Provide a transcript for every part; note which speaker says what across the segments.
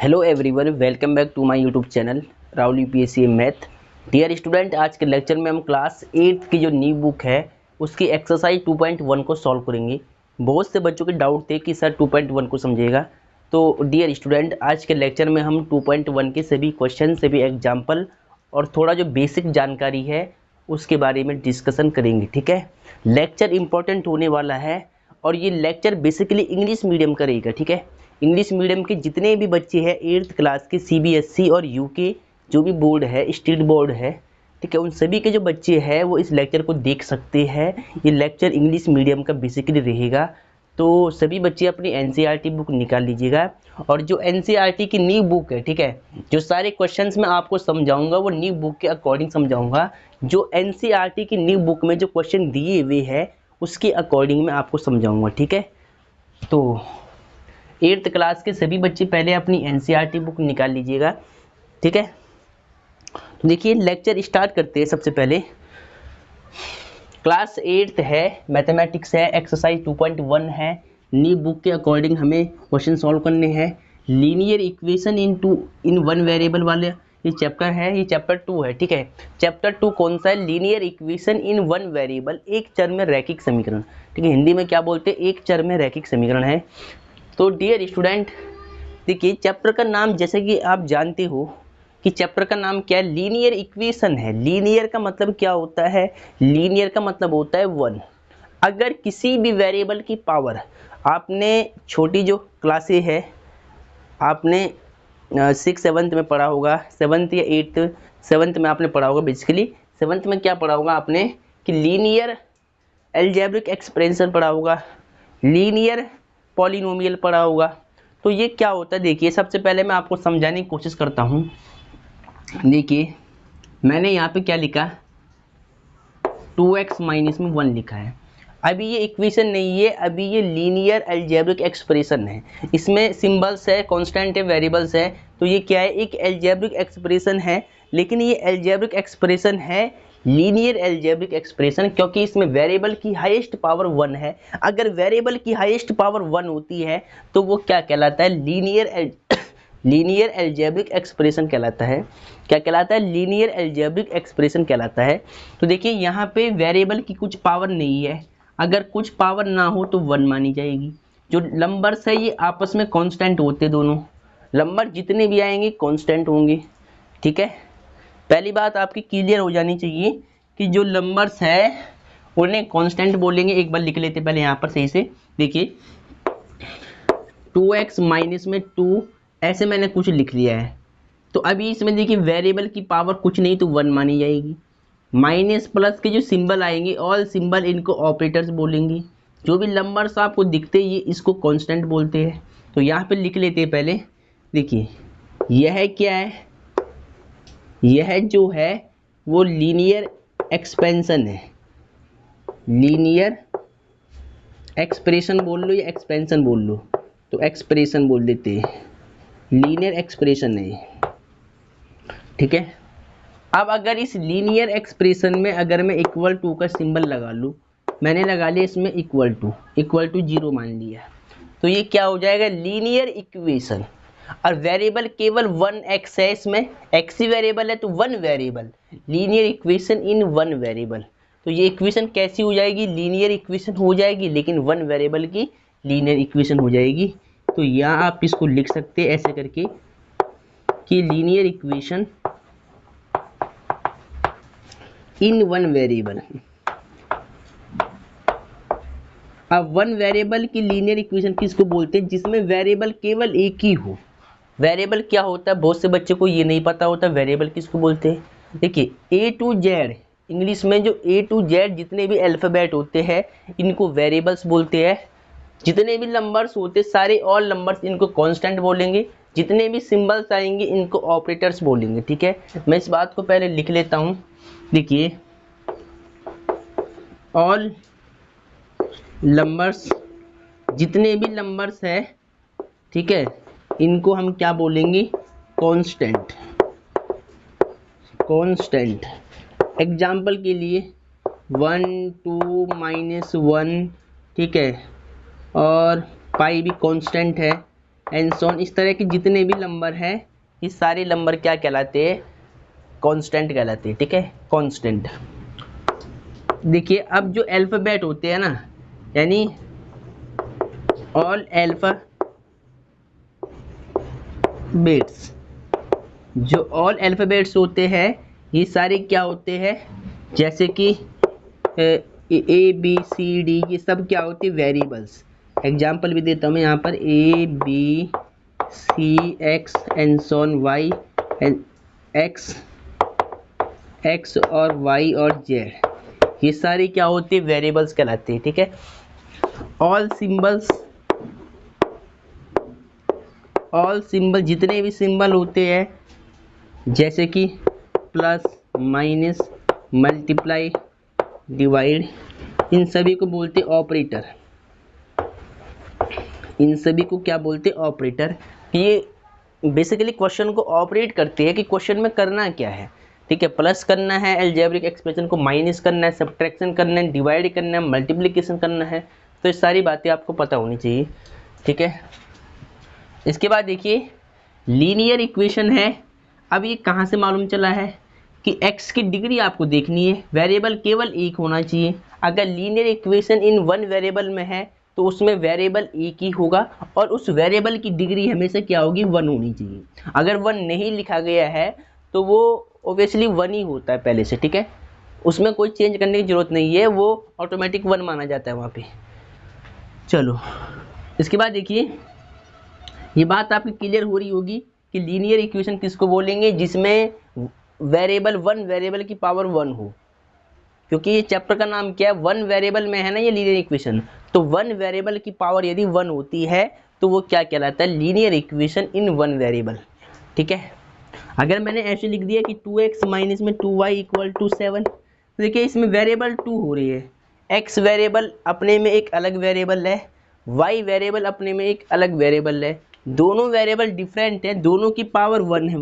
Speaker 1: Hello everyone, welcome back to my YouTube channel Rahul UPSC math. Dear student, आज के lecture में हम class 8 की जो न्यू बुक है उसकी एक्सरसाइज 2.1 को सॉल्व करेंगे। बहुत से बच्चों के डाउट थे कि सर 2.1 को समझेगा, तो डियर स्टूडेंट आज के लेक्चर में हम 2.1 के सभी क्वेश्चन सभी एग्जाम्पल और थोड़ा जो बेसिक जानकारी है उसके बारे में डिस्कशन करेंगे। ठीक है, लेक्चर इंपॉर्टेंट होने वाला है और ये लेक्चर बेसिकली इंग्लिश मीडियम का रहेगा। ठीक है, इंग्लिश मीडियम के जितने भी बच्चे हैं 8th क्लास के सीबीएसई और यूके जो भी बोर्ड है, स्टेट बोर्ड है, ठीक है, उन सभी के जो बच्चे हैं वो इस लेक्चर को देख सकते हैं। ये लेक्चर इंग्लिश मीडियम का बेसिकली रहेगा, तो सभी बच्चे अपनी एनसीईआरटी बुक निकाल लीजिएगा। और जो एनसीईआरटी की न्यू बुक है, ठीक है, जो सारे क्वेश्चंस मैं आपको समझाऊंगा वो न्यू बुक के अकॉर्डिंग समझाऊंगा। जो एनसीईआरटी की न्यू बुक में जो क्वेश्चन दिए हुए हैं उसके अकॉर्डिंग मैं आपको समझाऊंगा। ठीक है, तो 8th क्लास के सभी बच्चे पहले अपनी एनसीईआरटी बुक निकाल लीजिएगा। ठीक है, तो देखिए लेक्चर स्टार्ट करते हैं। सबसे पहले क्लास 8th है, मैथमेटिक्स है, एक्सरसाइज 2.1 है। न्यू बुक के अकॉर्डिंग हमें क्वेश्चन सॉल्व करने हैं। Linear equation in one variable वाले ये चैप्टर है, ये चैप्टर 2 है। ठीक है, चैप्टर 2 कौन सा है? Linear equation in one variable, एक चर में रैखिक समीकरण। ठीक है, हिंदी में क्या बोलते हैं? एक चर में रैखिक समीकरण है। तो डियर स्टूडेंट देखिए, चैप्टर का नाम जैसे कि आप जानते हो कि चैप्टर का नाम क्या है? लीनियर इक्वेशन है। लीनियर का मतलब क्या होता है? लीनियर का मतलब होता है वन। अगर किसी भी वेरिएबल की पावर, आपने छोटी जो क्लासें है आपने 6th-7th में पढ़ा होगा, 7th या 8th 7th में आपने पढ़ा होगा। बेसिकली 7th में क्या पढ़ा होगा आपने कि लीनियर अलजेब्रिक एक्सप्रेशन पढ़ा होगा, लीनियर पॉलिनोमियल पढ़ा होगा। तो ये क्या होता है देखिए, सबसे पहले मैं आपको समझाने की कोशिश करता हूँ। देखिए मैंने यहाँ पे क्या लिखा, 2x माइनस में 1 लिखा है। अभी ये इक्वेशन नहीं है, अभी ये लीनियर अलजेब्रिक एक्सप्रेशन है। इसमें सिंबल्स है, कांस्टेंट है, वेरिएबल्स है। तो ये क्या है? एक अलजेब्रिक एक्सप्रेशन है, लेकिन ये अलजेब्रिक एक्सप्रेशन है लीनियर अलजेब्रिक एक्सप्रेशन, क्योंकि इसमें वेरिएबल की हाईएस्ट पावर 1 है। अगर वेरिएबल की हाईएस्ट पावर 1 होती है तो वो क्या कहलाता है? लीनियर अलजेब्रिक एक्सप्रेशन कहलाता है। क्या कहलाता है? लीनियर अलजेब्रिक एक्सप्रेशन कहलाता है। तो देखिए यहाँ पे वेरिएबल की कुछ पावर नहीं है, अगर कुछ पावर ना हो तो 1 मानी जाएगी। जो नंबर्स है ये आपस में कांस्टेंट होते, दोनों नंबर जितने भी आएंगे कांस्टेंट होंगे। ठीक है, पहली बात आपकी क्लियर हो जानी चाहिए कि जो नंबर्स है उन्हें कांस्टेंट बोलेंगे। एक बार लिख लेते पहले यहाँ पर सही से। देखिए 2x माइनस में 2 ऐसे मैंने कुछ लिख लिया है। तो अभी इसमें देखिए वेरिएबल की पावर कुछ नहीं तो 1 मानी जाएगी। माइनस प्लस के जो सिंबल आएंगे, ऑल सिंबल, इनको ऑपरेटर्स बोलेंगे। जो भी नंबर्स आपको दिखते हैं ये इसको कांस्टेंट बोलते हैं। तो यहाँ पे लिख लेते हैं पहले। देखिए यह क्या है? यह जो है वो लीनियर एक्सपेंशन है। लीनियर एक्सप्रेशन बोल लो या एक्सपेंशन बोल लो, तो एक्सप्रेशन बोल देते हैं, लीनियर एक्सप्रेशन है। ठीक है, अब अगर इस लीनियर एक्सप्रेशन में अगर मैं इक्वल टू का सिंबल लगा लूँ, मैंने लगा लिया इसमें इक्वल टू 0 मान लिया, तो ये क्या हो जाएगा? Linear equation. और वेरिएबल केवल 1x है, इसमें x ही वेरिएबल है तो 1 variable, linear equation in 1 variable. तो ये इक्वेशन कैसी हो जाएगी? लीनियर इक्वेशन हो जाएगी, लेकिन 1 वेरिएबल की लीनियर इक्वेशन हो जाएगी। तो यहाँ आप इसको लिख सकते हैं ऐसे करके कि लीनियर इक्वेशन इन 1 वेरिएबल। अब 1 वेरिएबल की लीनियर इक्वेशन किसको बोलते हैं? जिसमें वेरिएबल केवल एक ही हो। वेरिएबल क्या होता है? बहुत से बच्चे को ये नहीं पता होता वेरिएबल किसको बोलते हैं। देखिए A to Z, इंग्लिश में जो A to Z जितने भी अल्फ़ाबेट होते हैं इनको वेरिएबल्स बोलते हैं। जितने भी नंबर्स होते सारे ऑल नंबर्स इनको कांस्टेंट बोलेंगे। जितने भी सिंबल्स आएंगे इनको ऑपरेटर्स बोलेंगे। ठीक है, मैं इस बात को पहले लिख लेता हूँ। देखिए ऑल नंबर्स, जितने भी नंबर्स है, ठीक है, इनको हम क्या बोलेंगे? कांस्टेंट। कांस्टेंट एग्जाम्पल के लिए 1 2 -1, ठीक है, और पाई भी कांस्टेंट है। एंड सो ऑन, इस तरह के जितने भी नंबर हैं ये सारे नंबर क्या कहलाते हैं, कांस्टेंट कहलाते हैं, ठीक है, कांस्टेंट। देखिए अब जो अल्फाबेट होते हैं ना, यानी ऑल अल्फाबेट्स, जो ऑल अल्फाबेट्स होते हैं ये सारे क्या होते हैं, जैसे कि ए बी सी डी, ये सब क्या होते हैं, वेरिएबल्स। एग्जाम्पल भी देता हूँ मैं यहाँ पर, a b c x and so on y and x और वाई और जेड, ये सारी क्या होती है, वेरिएबल्स कहलाते हैं, ठीक है। ऑल सिंबल जितने भी सिंबल होते हैं, जैसे कि प्लस माइनस मल्टीप्लाई डिवाइड, इन सभी को बोलते ऑपरेटर, इन सभी को क्या बोलते ऑपरेटर। ये बेसिकली क्वेश्चन को ऑपरेट करते हैं कि क्वेश्चन में करना क्या है, ठीक है। प्लस करना है अलजेब्रिक एक्सप्रेशन को, माइनस करना है, सब्ट्रैक्शन करना है, डिवाइड करना है, मल्टीप्लिकेशन करना है, तो ये सारी बातें आपको पता होनी चाहिए, ठीक है। इसके बाद देखिए लीनियर इक्वेशन है। अब ये कहाँ से मालूम चला है कि x की डिग्री आपको देखनी है, वेरिएबल केवल एक होना चाहिए। अगर linear equation in one variable में है तो उसमें वेरिएबल एक ही होगा और उस वेरिएबल की डिग्री हमेशा क्या होगी, वन होनी चाहिए। अगर वन नहीं लिखा गया है तो वो ऑब्वियसली वन ही होता है पहले से, ठीक है, उसमें कोई चेंज करने की जरूरत नहीं है, वो ऑटोमेटिक वन माना जाता है वहाँ पे। चलो इसके बाद देखिए, ये बात आपकी क्लियर हो रही होगी कि लीनियर इक्वेशन किसको बोलेंगे, जिसमें वेरिएबल वन वेरिएबल की पावर वन हो, क्योंकि ये चैप्टर का नाम क्या है, वन वेरिएबल में है ना ये लीनियर इक्वेशन। तो वन वेरिएबल की पावर यदि वन होती है तो वो क्या कहलाता है, linear equation in one variable, ठीक है। अगर मैंने ऐसे लिख दिया कि 2x माइनस में 2y इक्वल टू 7, तो देखिए इसमें वेरिएबल 2 हो रही है, x वेरिएबल अपने में एक अलग वेरिएबल है, y वेरिएबल अपने में एक अलग वेरिएबल है, दोनों वेरिएबल डिफरेंट है, दोनों की पावर वन है,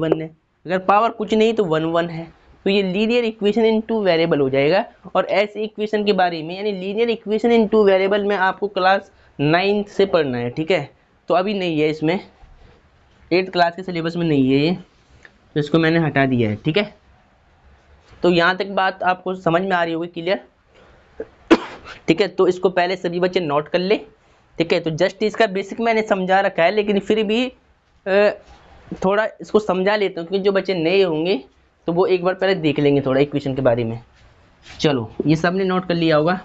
Speaker 1: अगर पावर कुछ नहीं तो वन वन है, तो ये linear equation in two variable हो जाएगा। और ऐसे इक्वेशन के बारे में, यानी linear equation in two variable में आपको क्लास 9 से पढ़ना है, ठीक है। तो अभी नहीं है, इसमें 8th क्लास के सिलेबस में नहीं है ये, तो इसको मैंने हटा दिया है, ठीक है। तो यहाँ तक बात आपको समझ में आ रही होगी, क्लियर, ठीक है। तो इसको पहले सभी बच्चे नोट कर ले, ठीक है। तो जस्ट इसका बेसिक मैंने समझा रखा है, लेकिन फिर भी थोड़ा इसको समझा लेता हूँ, क्योंकि जो बच्चे नए होंगे तो वो एक बार पहले देख लेंगे थोड़ा इक्वेशन के बारे में। चलो ये सब ने नोट कर लिया होगा।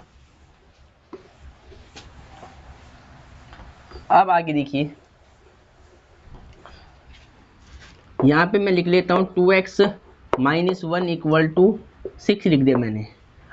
Speaker 1: अब आगे देखिए, यहाँ पे मैं लिख लेता हूँ 2x माइनस 1 इक्वल टू 6 लिख दिया मैंने।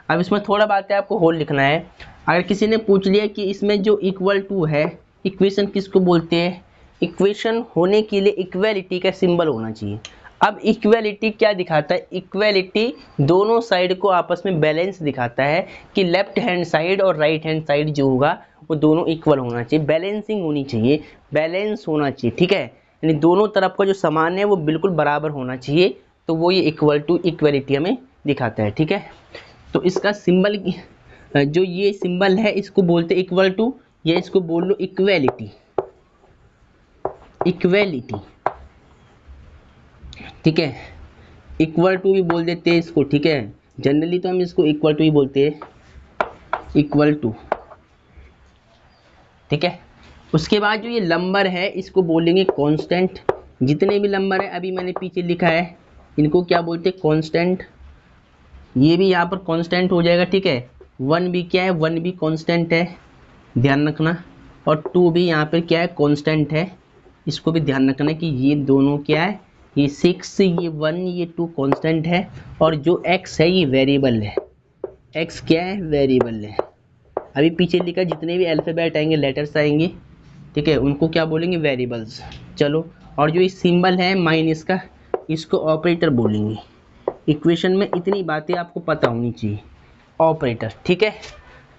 Speaker 1: अब इसमें थोड़ा बात है, आपको होल लिखना है। अगर किसी ने पूछ लिया कि इसमें जो इक्वल टू है, इक्वेशन किसको बोलते हैं, इक्वेशन होने के लिए इक्वेलिटी का सिंबल होना चाहिए। अब इक्वेलिटी क्या दिखाता है, इक्वेलिटी दोनों साइड को आपस में बैलेंस दिखाता है कि लेफ्ट हैंड साइड और राइट हैंड साइड जो होगा वो दोनों इक्वल होना चाहिए, बैलेंसिंग होनी चाहिए, बैलेंस होना चाहिए, ठीक है। यानी दोनों तरफ का जो समान है वो बिल्कुल बराबर होना चाहिए, तो वो ये इक्वल टू इक्वेलिटी हमें दिखाता है, ठीक है। तो इसका सिंबल, जो ये सिंबल है इसको बोलते हैं इक्वल टू, या इसको बोल लो इक्वेलिटी, इक्वेलिटी, ठीक है। इक्वल टू भी बोल देते हैं इसको, ठीक है। जनरली तो हम इसको इक्वल टू ही बोलते हैं, इक्वल टू, ठीक है। उसके बाद जो ये नंबर है इसको बोलेंगे कांस्टेंट। जितने भी नंबर है अभी मैंने पीछे लिखा है इनको क्या बोलते हैं, कांस्टेंट। ये भी यहाँ पर कांस्टेंट हो जाएगा, ठीक है। 1 भी क्या है, 1 भी कांस्टेंट है, ध्यान रखना। और 2 भी यहाँ पर क्या है, कांस्टेंट है, इसको भी ध्यान रखना कि ये दोनों क्या है, ये 6, ये 1, ये 2 कांस्टेंट है, और जो x है ये वेरिएबल है, x क्या है, वेरिएबल है। अभी पीछे लिखा जितने भी अल्फ़ाबेट आएंगे, लेटर्स आएंगे, ठीक है, उनको क्या बोलेंगे, वेरिएबल्स। चलो, और जो ये सिंबल है माइनस का, इसको ऑपरेटर बोलेंगे। इक्वेशन में इतनी बातें आपको पता होनी चाहिए, ऑपरेटर, ठीक है।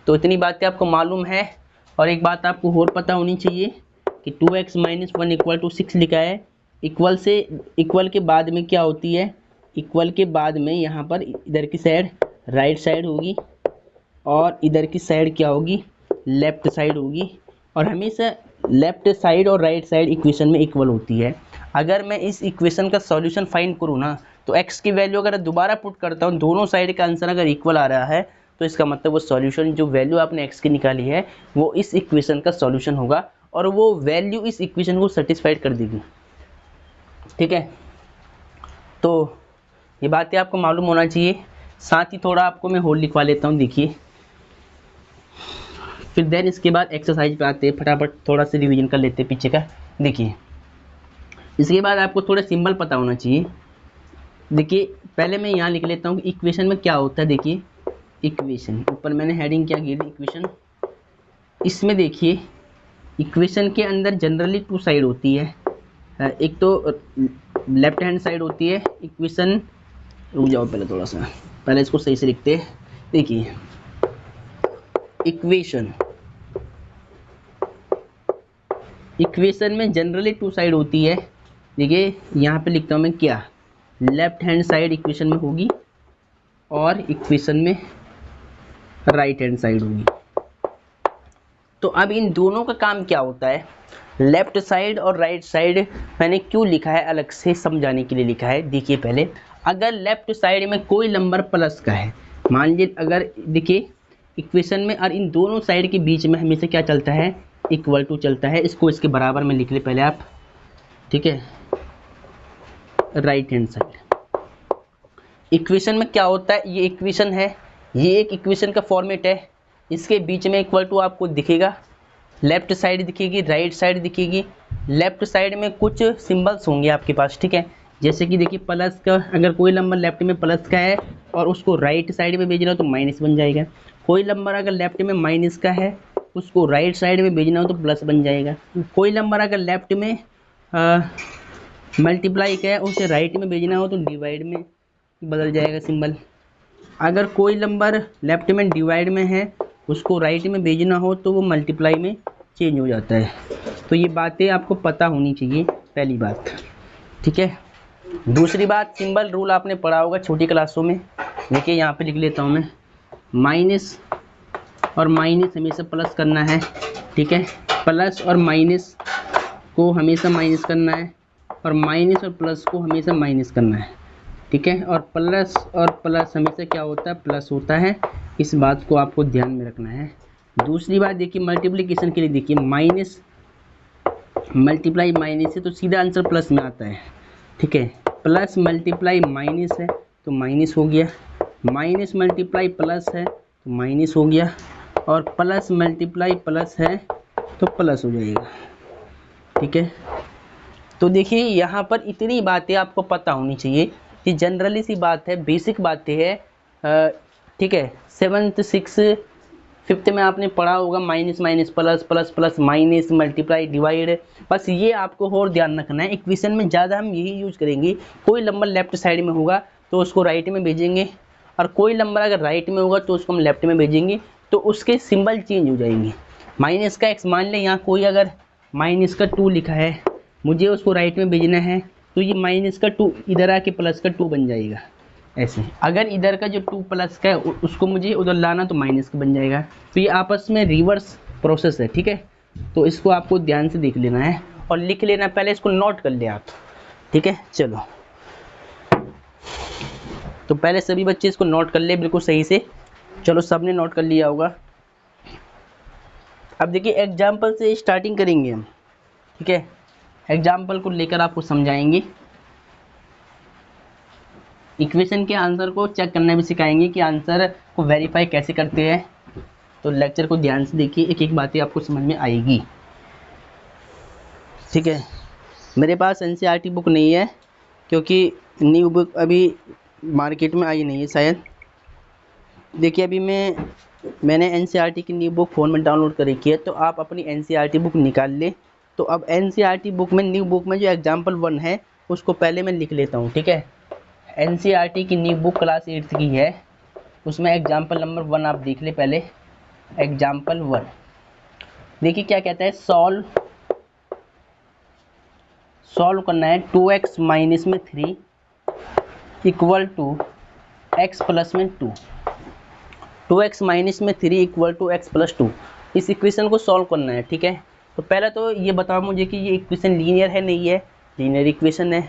Speaker 1: तो इतनी बातें आपको मालूम है। और एक बात आपको और पता होनी चाहिए कि 2x माइनस 1 इक्वल टू 6 लिखा है। इक्वल से, इक्वल के बाद में क्या होती है, इक्वल के बाद में यहाँ पर इधर की साइड राइट साइड होगी और इधर की साइड क्या होगी, लेफ्ट साइड होगी। और हमेशा लेफ्ट साइड और राइट साइड इक्वेशन में इक्वल होती है। अगर मैं इस इक्वेशन का सॉल्यूशन फाइंड करूँ ना, तो x की वैल्यू अगर दोबारा पुट करता हूँ, दोनों साइड का आंसर अगर इक्वल आ रहा है, तो इसका मतलब वो सॉल्यूशन, जो वैल्यू आपने x की निकाली है, वो इस इक्वेशन का सॉल्यूशन होगा और वो वैल्यू इस इक्वेशन को सेटिस्फाइड कर देगी। ठीक है, तो ये बातें आपको मालूम होना चाहिए। साथ ही थोड़ा आपको मैं होल लिखवा लेता हूँ, देखिए, फिर देन इसके बाद एक्सरसाइज पे आते हैं, फटाफट थोड़ा सा रिवीजन कर लेते हैं पीछे का। देखिए, इसके बाद आपको थोड़ा सिंबल पता होना चाहिए। देखिए, पहले मैं यहाँ लिख लेता हूँ कि इक्वेशन में क्या होता है। देखिए, इक्वेशन, ऊपर मैंने हेडिंग क्या की थी, इक्वेशन। इसमें देखिए, इक्वेशन के अंदर जनरली टू साइड होती है। एक तो लेफ्ट हैंड साइड होती है इक्वेशन। रुक जाओ, पहले थोड़ा सा, पहले इसको सही से लिखते हैं। देखिए, इक्वेशन में जनरली टू साइड होती है। देखिए, यहाँ पे लिखता हूँ मैं क्या, लेफ्ट हैंड साइड इक्वेशन में होगी और इक्वेशन में राइट हैंड साइड होगी। तो अब इन दोनों का काम क्या होता है, लेफ्ट साइड और राइट साइड मैंने क्यों लिखा है, अलग से समझाने के लिए लिखा है। देखिए, पहले अगर लेफ्ट साइड में कोई नंबर प्लस का है, मान लीजिए, अगर देखिए इक्वेशन में और इन दोनों साइड के बीच में हमेशा क्या चलता है, इक्वल टू चलता है। इसको इसके बराबर में लिख ले पहले आप, ठीक है। राइट हैंड साइड इक्वेशन में क्या होता है, ये इक्वेशन है, ये एक इक्वेशन का फॉर्मेट है, इसके बीच में इक्वल टू आपको दिखेगा, लेफ्ट साइड दिखेगी, राइट साइड दिखेगी। लेफ्ट साइड में कुछ सिंबल्स होंगे आपके पास, ठीक है, जैसे कि देखिए प्लस का, अगर कोई नंबर लेफ्ट में प्लस का है और उसको राइट साइड में भेजना हो तो माइनस बन जाएगा। कोई नंबर अगर लेफ्ट में माइनस का है, उसको राइट साइड में भेजना हो तो प्लस बन जाएगा। कोई नंबर अगर लेफ्ट में मल्टीप्लाई का है, उसे राइट में भेजना हो तो डिवाइड में बदल जाएगा सिंबल। अगर कोई नंबर लेफ्ट में डिवाइड में है, उसको राइट में भेजना हो तो वो मल्टीप्लाई में चेंज हो जाता है। तो ये बातें आपको पता होनी चाहिए, पहली बात, ठीक है। दूसरी बात, सिंबल रूल आपने पढ़ा होगा छोटी क्लासों में। देखिए, यहाँ पे लिख लेता हूँ मैं, माइनस और माइनस हमेशा प्लस करना है, ठीक है। प्लस और माइनस को हमेशा माइनस करना है और माइनस और प्लस को हमेशा माइनस करना है, ठीक है। और प्लस हमेशा क्या होता है, प्लस होता है। इस बात को आपको ध्यान में रखना है। दूसरी बात देखिए, मल्टीप्लिकेशन के लिए देखिए, माइनस मल्टीप्लाई माइनस है तो सीधा आंसर प्लस में आता है, ठीक है। प्लस मल्टीप्लाई माइनस है तो माइनस हो गया, माइनस मल्टीप्लाई प्लस है तो माइनस हो गया, और प्लस मल्टीप्लाई प्लस है तो प्लस हो जाएगा, ठीक है। तो देखिए, यहाँ पर इतनी बातें आपको पता होनी चाहिए, कि जनरली सी बात है, बेसिक बातें है, ठीक है। 7th 6th 5th में आपने पढ़ा होगा, minus minus plus, plus plus minus, multiply divide. बस ये आपको और ध्यान रखना है। इक्वेशन में ज़्यादा हम यही यूज करेंगे। कोई नंबर लेफ्ट साइड में होगा तो उसको राइट में भेजेंगे, और कोई नंबर अगर राइट में होगा तो उसको हम लेफ्ट में भेजेंगे, तो उसके सिंबल चेंज हो जाएंगे। माइनस का एक्स, मान लें यहाँ कोई अगर माइनस का 2 लिखा है, मुझे उसको राइट में भेजना है, तो ये माइनस का 2 इधर आके प्लस का 2 बन जाएगा। ऐसे अगर इधर का जो 2 प्लस का है उसको मुझे उधर लाना तो माइनस का बन जाएगा। तो ये आपस में रिवर्स प्रोसेस है, ठीक है। तो इसको आपको ध्यान से देख लेना है और लिख लेना, पहले इसको नोट कर ले आप, ठीक है। चलो, तो पहले सभी बच्चे इसको नोट कर ले बिल्कुल सही से। चलो, सबने नोट कर लिया होगा। अब देखिए, एग्जाम्पल से स्टार्टिंग करेंगे हम, ठीक है। एग्जाम्पल को लेकर आपको समझाएंगे, इक्वेशन के आंसर को चेक करना भी सिखाएंगे कि आंसर को वेरीफाई कैसे करते हैं। तो लेक्चर को ध्यान से देखिए, एक एक बातें आपको समझ में आएगी, ठीक है। मेरे पास एनसीईआरटी बुक नहीं है, क्योंकि न्यू बुक अभी मार्केट में आई नहीं है शायद। देखिए, अभी मैंने एनसीईआरटी की न्यू बुक फ़ोन में डाउनलोड कर रखी है, तो आप अपनी एनसीईआरटी बुक निकाल ले। तो अब एनसीईआरटी बुक में, न्यू बुक में जो एग्जाम्पल 1 है उसको पहले मैं लिख लेता हूँ, ठीक है। एनसीईआरटी की न्यू बुक क्लास 8th की है, उसमें एग्जाम्पल नंबर 1 आप देख ले पहले। एग्जाम्पल 1 देखिए क्या कहता है, सॉल्व करना है 2x माइनस में 3 इक्वल टू x प्लस में 2। 2x माइनस में 3 इक्वल टू x प्लस 2, इस इक्वेशन को सॉल्व करना है, ठीक है। तो पहला तो ये बताओ मुझे कि ये इक्वेशन लीनियर है, नहीं है, लीनियर इक्वेशन है।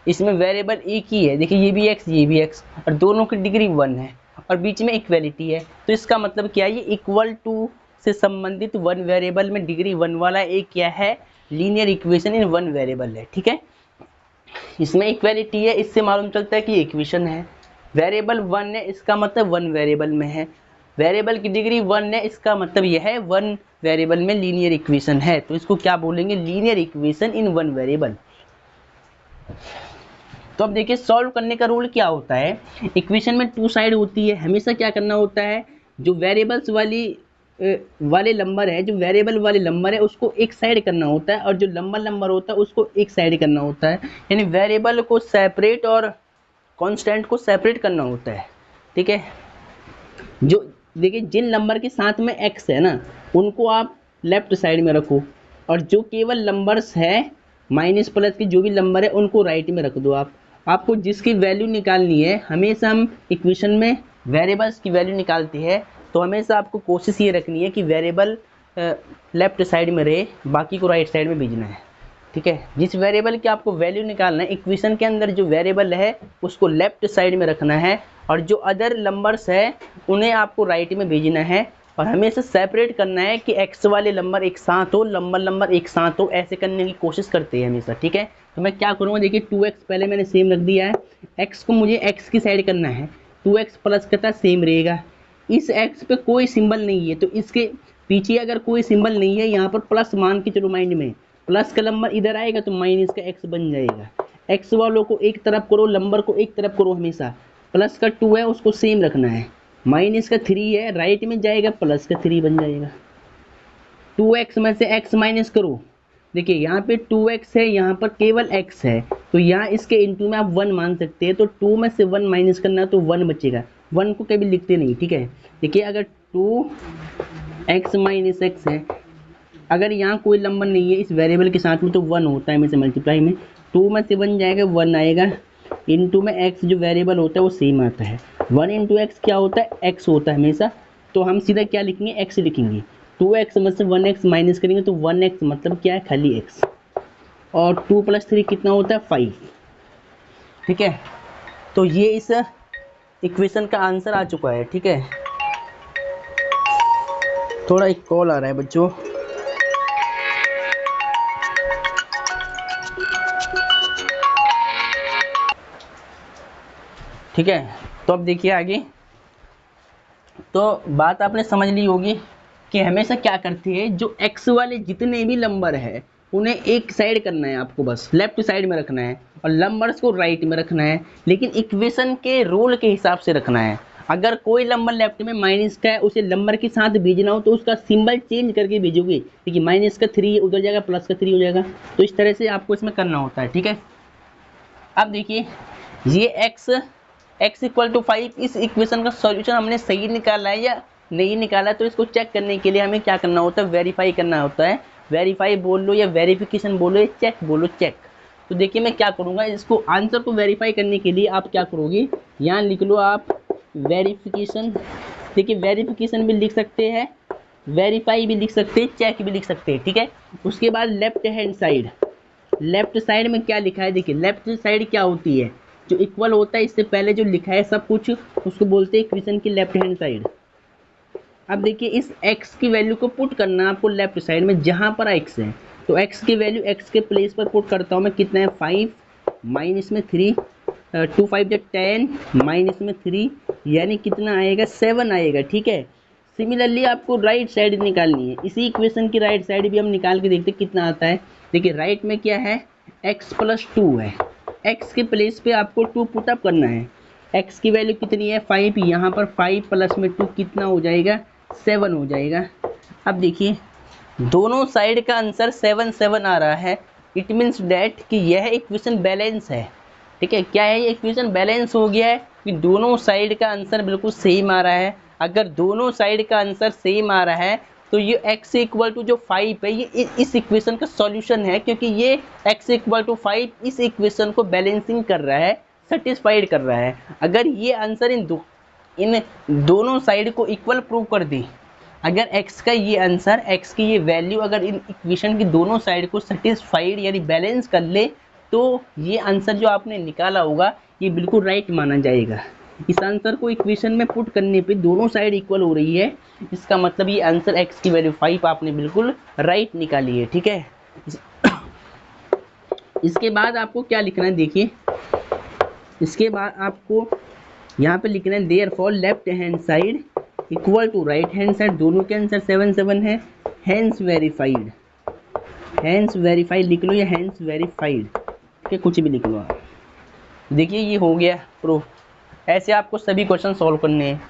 Speaker 1: इसमें वेरिएबल एक ही है, देखिए ये भी एक्स ये भी एक्स, और दोनों की डिग्री 1 है और बीच में इक्वलिटी है। तो इसका मतलब क्या है, ये इक्वल टू से संबंधित वन वेरिएबल में डिग्री 1 वाला एक क्या है, linear equation in one variable है। ठीक है, इसमें इक्वलिटी है, इससे मालूम चलता है कि इक्वेशन है। वेरिएबल 1 है, इसका मतलब 1 वेरिएबल में है। वेरिएबल की डिग्री 1 है, इसका मतलब यह है 1 वेरिएबल में लीनियर इक्वेशन है। तो इसको क्या बोलेंगे, लीनियर इक्वेशन इन 1 वेरिएबल। तो अब देखिए सॉल्व करने का रूल क्या होता है, इक्वेशन में 2 साइड होती है। हमेशा क्या करना होता है, जो वेरिएबल्स वाले नंबर है, जो वेरिएबल वाले नंबर है उसको एक साइड करना होता है, और जो लंबा नंबर होता है उसको एक साइड करना होता है। यानी वेरिएबल को सेपरेट और कांस्टेंट को सेपरेट करना होता है। ठीक है, जो देखिए जिन नंबर के साथ में एक्स है ना, उनको आप लेफ्ट साइड में रखो, और जो केवल नंबर्स है माइनस प्लस के जो भी नंबर है उनको राइट में रख दो। आपको जिसकी वैल्यू निकालनी है, हमेशा हम इक्वेशन में वेरिएबल्स की वैल्यू निकालते हैं, तो हमेशा आपको कोशिश ये रखनी है कि वेरिएबल लेफ्ट साइड में रहे, बाकी को राइट साइड में भेजना है। ठीक है, जिस वेरिएबल की आपको वैल्यू निकालना है, इक्वेशन के अंदर जो वेरिएबल है उसको लेफ्ट साइड में रखना है, और जो अदर नंबर्स है उन्हें आपको राइट में भेजना है। और हमेशा सेपरेट करना है कि एक्स वाले नंबर एक साथ हो, लंबा नंबर एक साथ हो, ऐसे करने की कोशिश करते हैं हमेशा। ठीक है, तो मैं क्या करूँगा, देखिए 2x पहले मैंने सेम रख दिया है, x को मुझे x की साइड करना है, 2x प्लस करता सेम रहेगा। इस x पे कोई सिंबल नहीं है, तो इसके पीछे अगर कोई सिंबल नहीं है, यहाँ पर प्लस मान के चलो, माइंड में प्लस का नंबर इधर आएगा तो माइनस का x बन जाएगा। x वालों को एक तरफ करो, नंबर को एक तरफ करो हमेशा। प्लस का 2 है उसको सेम रखना है, माइनस का 3 है राइट में जाएगा, प्लस का 3 बन जाएगा। 2x में से x माइनस करो, देखिए यहाँ पे 2x है, यहाँ पर केवल x है, तो यहाँ इसके इंटू में आप 1 मान सकते हैं। तो 2 में से 1 माइनस करना है तो 1 बचेगा, 1 को कभी लिखते नहीं। ठीक है, देखिए अगर 2x माइनस x है, अगर यहाँ कोई नंबर नहीं है इस वेरिएबल के साथ में तो 1 होता है में से मल्टीप्लाई में, 2 में से 1 जाएगा 1 आएगा, इंटू में x जो वेरिएबल होता है वो सेम आता है। 1 इंटू एक्स क्या होता है, x होता है हमेशा, तो हम सीधा क्या लिखेंगे, x लिखेंगे। 2x में से 1x माइनस करेंगे तो 1x मतलब क्या है, खाली x, और 2 + 3 कितना होता है, 5। ठीक है, तो ये इस इक्वेशन का आंसर आ चुका है। ठीक है, थोड़ा एक कॉल आ रहा है बच्चों। ठीक है, तो अब देखिए आगे, तो बात आपने समझ ली होगी कि हमेशा क्या करते हैं, जो x वाले जितने भी नंबर है उन्हें एक साइड करना है, आपको बस लेफ्ट साइड में रखना है, और नंबर्स को राइट में रखना है, लेकिन इक्वेशन के रूल के हिसाब से रखना है। अगर कोई नंबर लेफ्ट में माइनस का है, उसे नंबर के साथ भेजना हो तो उसका सिंबल चेंज करके भेजोगे। देखिए माइनस का 3 उधर जाएगा, प्लस का 3 हो जाएगा, तो इस तरह से आपको इसमें करना होता है। ठीक है, अब देखिए ये x = 5, इस इक्वेशन का सॉल्यूशन हमने सही निकाला है या नहीं निकाला, तो इसको चेक करने के लिए हमें क्या करना होता है, वेरीफाई करना होता है। वेरीफाई बोल लो या वेरिफिकेशन बोलो या चेक बोलो, चेक। तो देखिए मैं क्या करूँगा, इसको आंसर को वेरीफाई करने के लिए आप क्या करोगे, यहाँ लिख लो आप वेरिफिकेशन। देखिए वेरिफिकेशन भी लिख सकते हैं, वेरीफाई भी लिख सकते हैं, चेक भी लिख सकते हैं। ठीक है, उसके बाद left hand side, left side में क्या लिखा है, देखिए लेफ्ट साइड क्या होती है, जो इक्वल होता है, इससे पहले जो लिखा है सब कुछ उसको बोलते हैं इक्वेशन की लेफ्ट हैंड साइड। अब देखिए इस x की वैल्यू को पुट करना है आपको लेफ्ट साइड में, जहाँ पर x है, तो x की वैल्यू x के प्लेस पर पुट करता हूँ मैं, कितना है 5 माइनस में 3, 2 5 10 माइनस में 3, यानी कितना आएगा, 7 आएगा। ठीक है, सिमिलरली आपको राइट साइड निकालनी है, इसी इक्वेशन की राइट साइड भी हम निकाल के देखते कितना आता है। देखिए राइट में क्या है, x + 2 है, x के प्लेस पे आपको 2 पुटअप करना है, x की वैल्यू कितनी है 5, यहाँ पर 5 + में 2 कितना हो जाएगा, 7 हो जाएगा। अब देखिए दोनों साइड का आंसर 7 7 आ रहा है, इट मीन्स डैट कि यह इक्वेशन बैलेंस है। ठीक है, क्या है, ये इक्वेशन बैलेंस हो गया है कि दोनों साइड का आंसर बिल्कुल सेम आ रहा है। अगर दोनों साइड का आंसर सेम आ रहा है तो ये x = जो 5 है, ये इस इक्वेशन का सॉल्यूशन है, क्योंकि ये x = 5 इस इक्वेशन को बैलेंसिंग कर रहा है, सेटिस्फाइड कर रहा है। अगर ये आंसर इन दोनों साइड को इक्वल प्रूव कर दी अगर x का ये आंसर, x की ये वैल्यू अगर इन इक्वेशन की दोनों साइड को सेटिस्फाइड यानी बैलेंस कर ले तो ये आंसर जो आपने निकाला होगा ये बिल्कुल राइट माना जाएगा। इस आंसर को इक्वेशन में पुट करने पे दोनों साइड इक्वल हो रही है, इसका मतलब ये आंसर x की वैल्यू 5 आपने बिल्कुल राइट निकाली है। ठीक है, इसके बाद आपको क्या लिखना है देखिए, इसके बाद आपको यहाँ पे लिखना है therefore left hand side equal to right hand side, दोनों के आंसर 7 7 है, हैंस वेरीफाइड, हैंस वेरीफाइड लिख लो या हैंस वेरीफाइड के कुछ भी लिख लो आप। देखिए ये हो गया प्रूफ। ऐसे आपको सभी क्वेश्चन सॉल्व करने हैं।